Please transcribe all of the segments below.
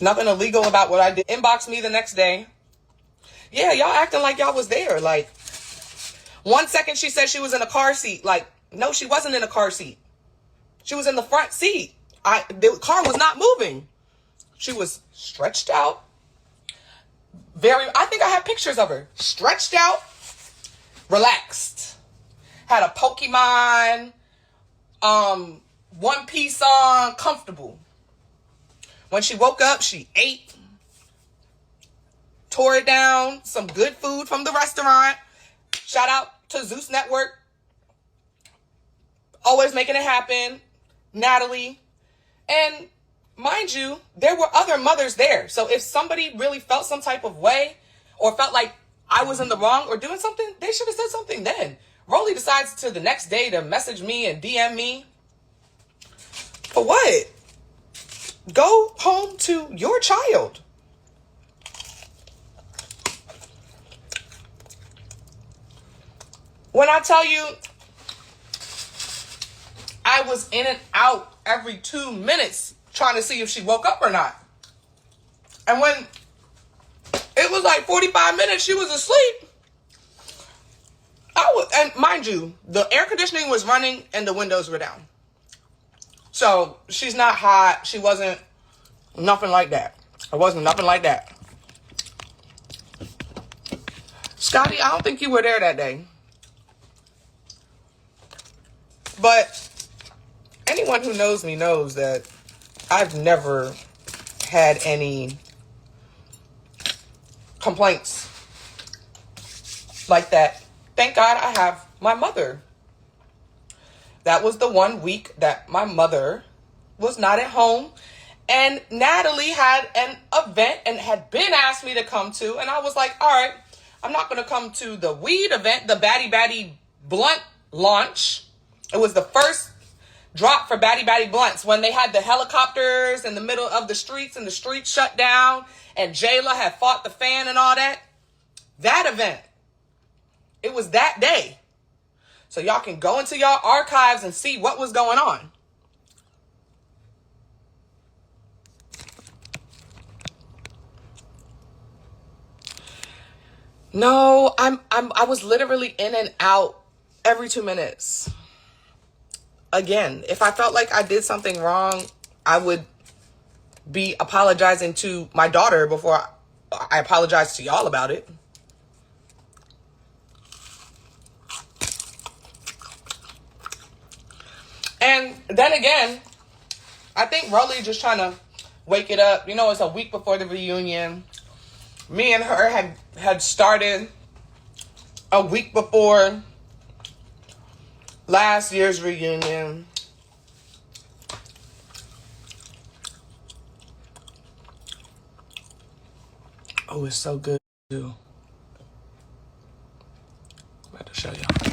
Nothing illegal about what I did. Inbox me the next day. Yeah, y'all acting like y'all was there. Like, 1 second she said she was in a car seat. Like, no, she wasn't in a car seat. She was in the front seat. The car was not moving. She was stretched out. I think I have pictures of her. Stretched out, relaxed. Had a Pokemon, one piece on, comfortable. When she woke up, she ate, tore it down, some good food from the restaurant. Shout out to Zeus Network. Always making it happen. Natalie. And mind you, there were other mothers there. So if somebody really felt some type of way or felt like I was in the wrong or doing something, they should have said something then. Rollie decides to the next day to message me and DM me. For what? Go home to your child. When I tell you, I was in and out every 2 minutes trying to see if she woke up or not. And when it was like 45 minutes, she was asleep. And mind you, the air conditioning was running and the windows were down. So she's not hot. She wasn't nothing like that. It wasn't nothing like that. Scotty, I don't think you were there that day. But anyone who knows me knows that I've never had any complaints like that. Thank God I have my mother. That was the 1 week that my mother was not at home. And Natalie had an event and had been asked me to come to. And I was like, all right, I'm not going to come to the weed event, the Batty Batty Blunt launch. It was the first drop for Batty Batty Blunts when they had the helicopters in the middle of the streets and the streets shut down and Jayla had fought the fan and all that. That event. It was that day. So y'all can go into y'all archives and see what was going on. No, I was literally in and out every 2 minutes. Again, if I felt like I did something wrong, I would be apologizing to my daughter before I apologize to y'all about it. And then again, I think Rollie just trying to wake it up. You know, it's a week before the reunion. Me and her had started a week before last year's reunion. Oh, it's so good too. I'm about to show y'all.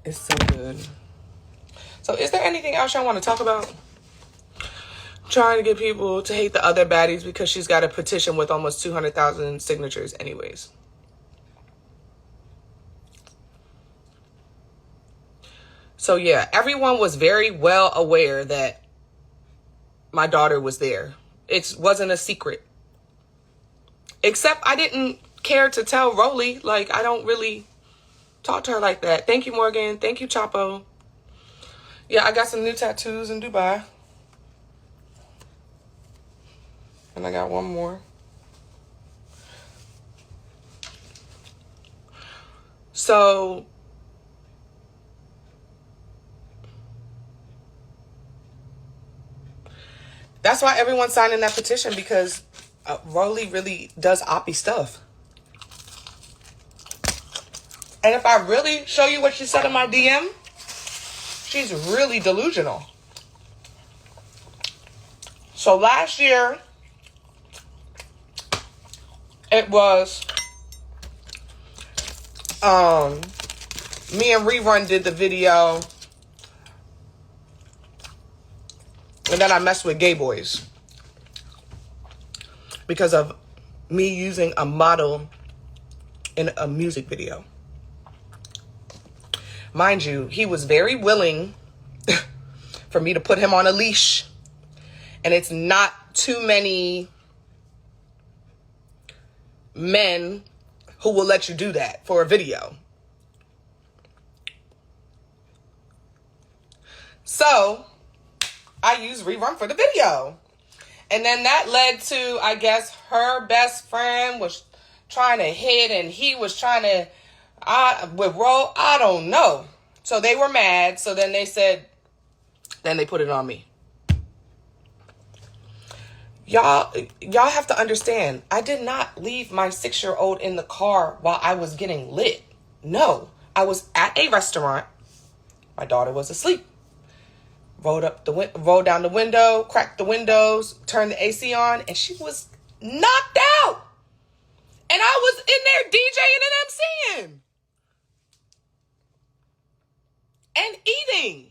It's so good. So is there anything else y'all want to talk about? Trying to get people to hate the other baddies because she's got a petition with almost 200,000 signatures anyways. So yeah, everyone was very well aware that my daughter was there. It wasn't a secret. Except I didn't care to tell Rollie. Like, I don't really talk to her like that. Thank you, Morgan. Thank you, Chapo. Yeah, I got some new tattoos in Dubai. And I got one more. So that's why everyone's signing that petition, because Rollie really does oppie stuff. And if I really show you what she said in my DM, she's really delusional. So last year, it was, me and Rerun did the video, and then I messed with gay boys because of me using a model in a music video. Mind you, he was very willing for me to put him on a leash. And it's not too many men who will let you do that for a video. So I used Rerun for the video. And then that led to, I guess, her best friend was trying to hit and he was trying to, withdraw. I don't know. So they were mad. So then they said, then they put it on me. Y'all have to understand, I did not leave my 6-year-old in the car while I was getting lit. No, I was at a restaurant. My daughter was asleep. Rolled down the window, cracked the windows, turned the AC on, and she was knocked out. And I was in there DJing and MCing. And eating.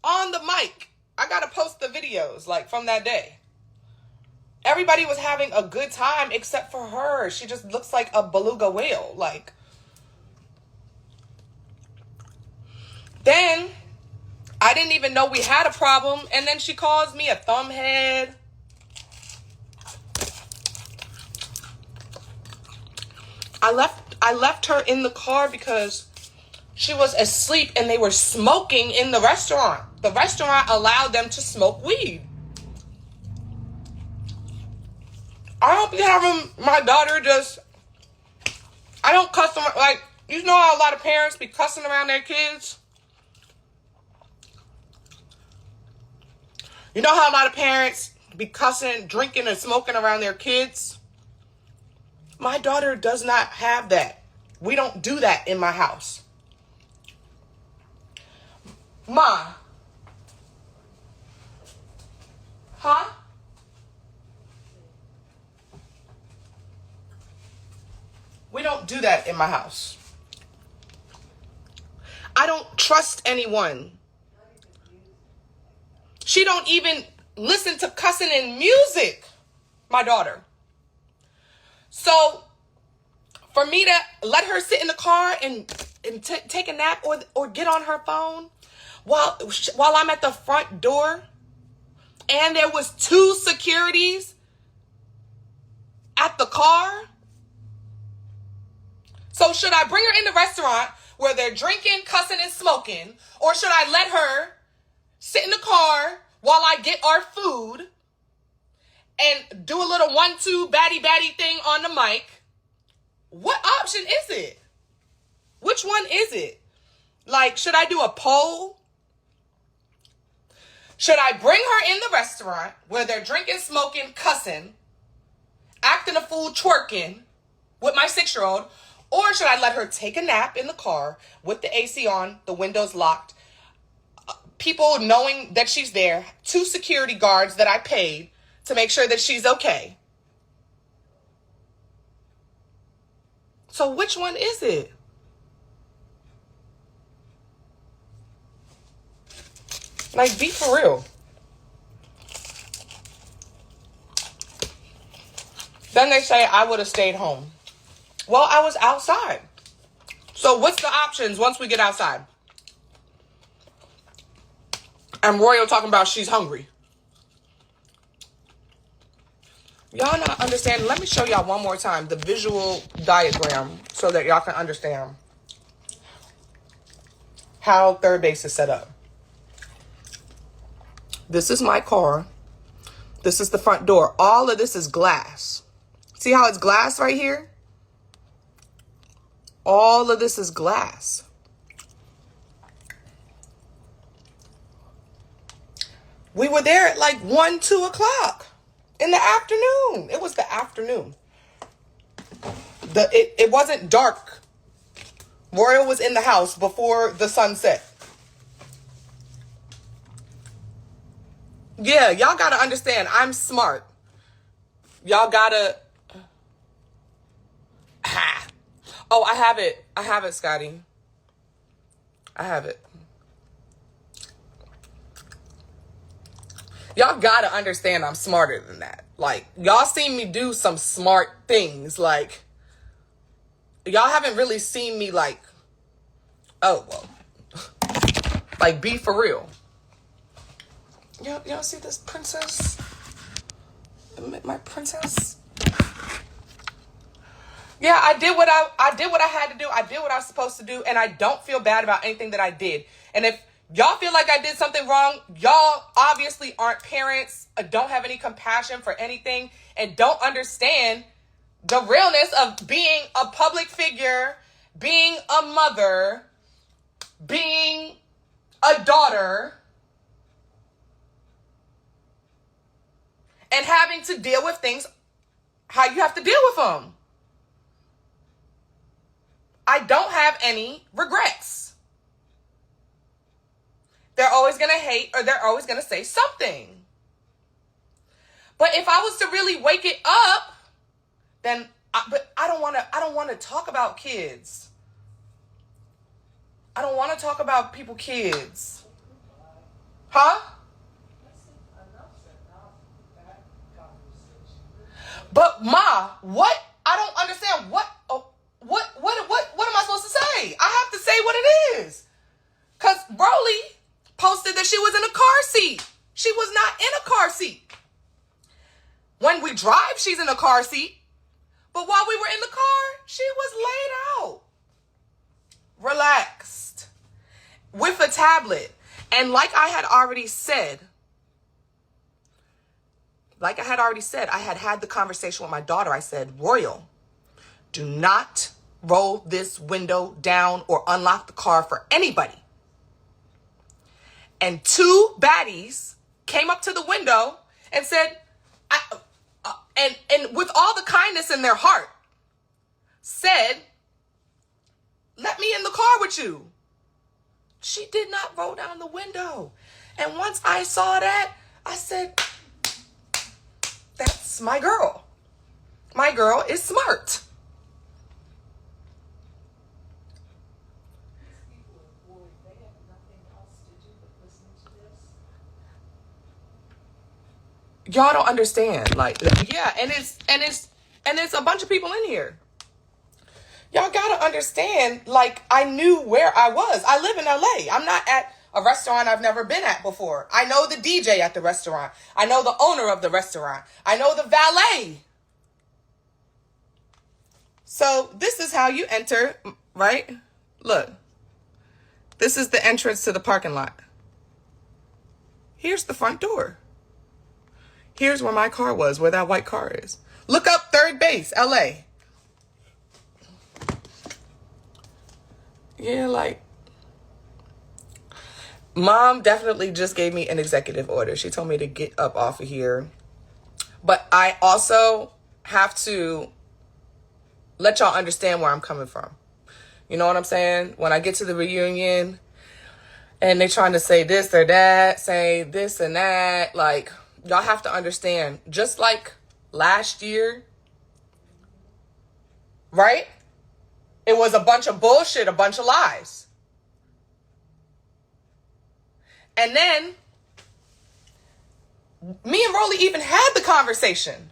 On the mic. I gotta post the videos, like, from that day. Everybody was having a good time except for her. She just looks like a beluga whale. Like, then I didn't even know we had a problem. And then she calls me a thumbhead. I left her in the car because she was asleep and they were smoking in the restaurant. The restaurant allowed them to smoke weed. I don't be having my daughter just, I don't cuss them, like, you know how a lot of parents be cussing around their kids? You know how a lot of parents be cussing, drinking, and smoking around their kids? My daughter does not have that. We don't do that in my house. Ma. Huh? We don't do that in my house. I don't trust anyone. She don't even listen to cussing and music, my daughter. So for me to let her sit in the car and take a nap or get on her phone while I'm at the front door, and there was 2 securities at the car. So should I bring her in the restaurant where they're drinking, cussing, and smoking, or should I let her sit in the car while I get our food and do a little 1-2 baddie thing on the mic? What option is it? Which one is it? Like, should I do a poll? Should I bring her in the restaurant where they're drinking, smoking, cussing, acting a fool, twerking with my 6-year-old? Or should I let her take a nap in the car with the AC on, the windows locked, people knowing that she's there, 2 security guards that I paid to make sure that she's okay? So which one is it? Like, be for real. Then they say I would have stayed home. Well, I was outside. So what's the options once we get outside? And Royal talking about she's hungry. Y'all not understand. Let me show y'all one more time the visual diagram so that y'all can understand how third base is set up. This is my car. This is the front door. All of this is glass. See how it's glass right here? All of this is glass. We were there at like 1-2 o'clock in the afternoon. It was the afternoon. It wasn't dark. Royal was in the house before the sun set. Yeah, y'all gotta understand, I'm smart. Y'all gotta... Oh, I have it. I have it, Scotty. I have it. Y'all gotta understand I'm smarter than that. Like, y'all seen me do some smart things. Like, y'all haven't really seen me like, oh, well, Like, be for real. Y'all see this princess? My princess? Yeah, I did what I had to do. I did what I was supposed to do, and I don't feel bad about anything that I did. And if y'all feel like I did something wrong, y'all obviously aren't parents, don't have any compassion for anything, and don't understand the realness of being a public figure, being a mother, being a daughter, and having to deal with things how you have to deal with them. I don't have any regrets. They're always going to hate, or they're always going to say something. But if I was to really wake it up, then I don't want to talk about kids. I don't want to talk about people's kids. Huh? But Ma, what? I don't understand what am I supposed to say? I have to say what it is. Cause Rollie posted that she was in a car seat. She was not in a car seat. When we drive, she's in a car seat. But while we were in the car, she was laid out. Relaxed. With a tablet. And like I had already said, I had the conversation with my daughter. I said, Royal, do not roll this window down or unlock the car for anybody. And two baddies came up to the window and said, and with all the kindness in their heart, said, let me in the car with you. She did not roll down the window. And once I saw that, I said, that's my girl. My girl is smart. Y'all don't understand. Like, yeah, and it's a bunch of people in here. Y'all gotta understand, like, I knew where I was. I live in LA. I'm not at a restaurant I've never been at before. I know the DJ at the restaurant. I know the owner of the restaurant. I know the valet. So this is how you enter, right? Look, this is the entrance to the parking lot. Here's the front door. Here's where my car was, where that white car is. Look up Third Base, LA. Yeah, like, Mom definitely just gave me an executive order. She told me to get up off of here. But I also have to let y'all understand where I'm coming from. You know what I'm saying? When I get to the reunion and they're trying to say this or that, say this and that, like, y'all have to understand, just like last year, right? It was a bunch of bullshit, a bunch of lies. And then me and Rollie even had the conversation.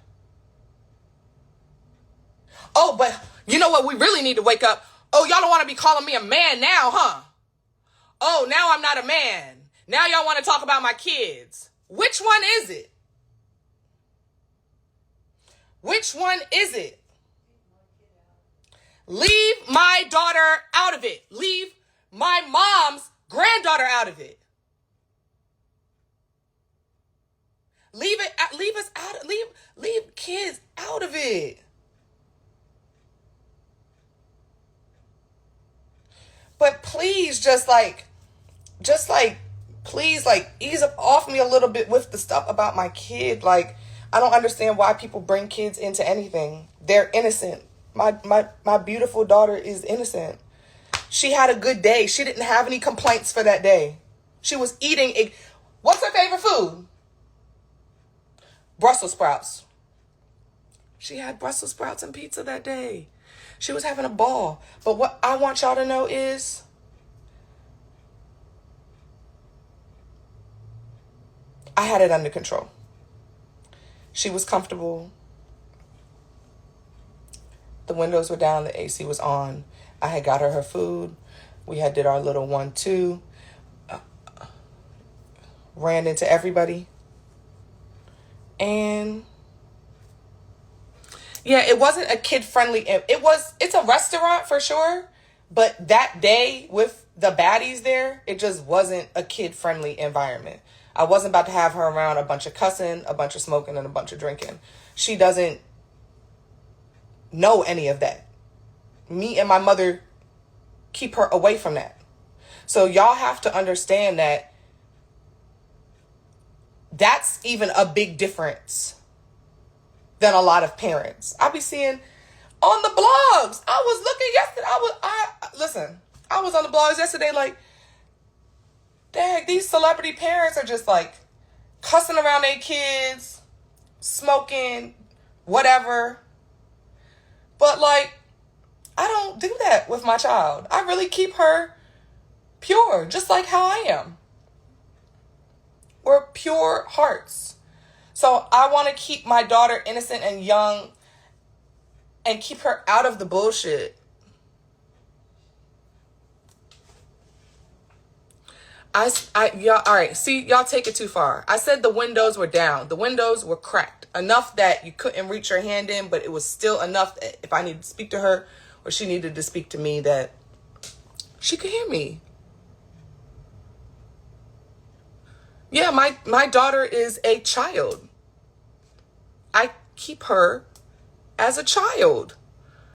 Oh, but you know what? We really need to wake up. Oh, y'all don't want to be calling me a man now, huh? Oh, now I'm not a man. Now y'all want to talk about my kids. Which one is it? Which one is it? Leave my daughter out of it. Leave my mom's granddaughter out of it. Leave us out. Leave kids out of it. But please, please, ease up off me a little bit with the stuff about my kid. Like, I don't understand why people bring kids into anything. They're innocent. My beautiful daughter is innocent. She had a good day. She didn't have any complaints for that day. She was eating. What's her favorite food? Brussels sprouts. She had Brussels sprouts and pizza that day. She was having a ball. But what I want y'all to know is, I had it under control. She was comfortable. The windows were down. The AC was on. I had got her food. We had did our little 1-2. ran into everybody. And yeah, it wasn't a kid-friendly. It's a restaurant for sure. But that day with the baddies there, it just wasn't a kid-friendly environment. I wasn't about to have her around a bunch of cussing, a bunch of smoking, and a bunch of drinking. She doesn't know any of that. Me and my mother keep her away from that. So y'all have to understand that that's even a big difference than a lot of parents. I be seeing on the blogs. I was looking yesterday. Listen, I was on the blogs yesterday like, dang, these celebrity parents are just like cussing around their kids, smoking, whatever. But like, I don't do that with my child. I really keep her pure, just like how I am. We're pure hearts. So I want to keep my daughter innocent and young and keep her out of the bullshit. Y'all, all right, see, y'all take it too far. I said the windows were down. The windows were cracked. Enough that you couldn't reach your hand in, but it was still enough that if I needed to speak to her or she needed to speak to me, that she could hear me. Yeah, my daughter is a child. I keep her as a child.